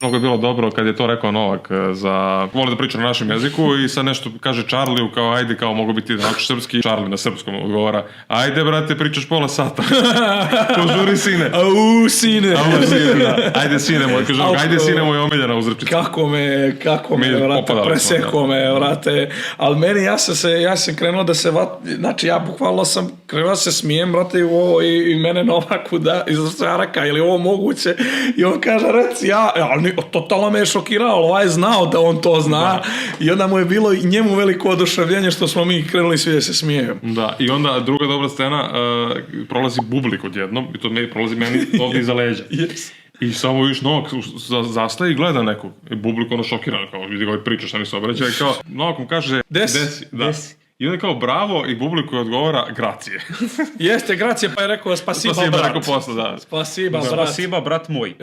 Mnogo je bilo dobro kad je to rekao Novak voli da priča na našem jeziku i sad nešto kaže Charlie kao ajde kao mogu biti znači srpski, Charlie na srpskom odgovara ajde brate pričaš pola sata. Požuri sine. Au sine, da. Ajde sine moj, kaže ajde sine moj omiljena uzrečica. Kako me vrate, preseko me vrate, ali meni ja sam krenuo da se znači ja bukvalno sam krenuo da se smijem brate i mene Novaku da iz Araka ili ovo moguće i on kaže reci ali totalno me je šokirao, ovaj je znao da on to zna i onda mu je bilo i njemu veliko oduševljenje što smo mi krenuli svi da se smijemo. Da, i onda druga dobra scena, prolazi Bublik odjednom i to prolazi meni ovdje iza leđa. Yes. I samo viš Novak zastaje i gleda nekog. I Bublik ono šokiran, kao vidi ga ovaj priča šta mi se obraća i kao Novak mu kaže desi. I onda kao bravo i Bubliku odgovara gracije. Jeste, gracije, pa je rekao spasiba brat. Rekao posle, da. Spasiba brat moj.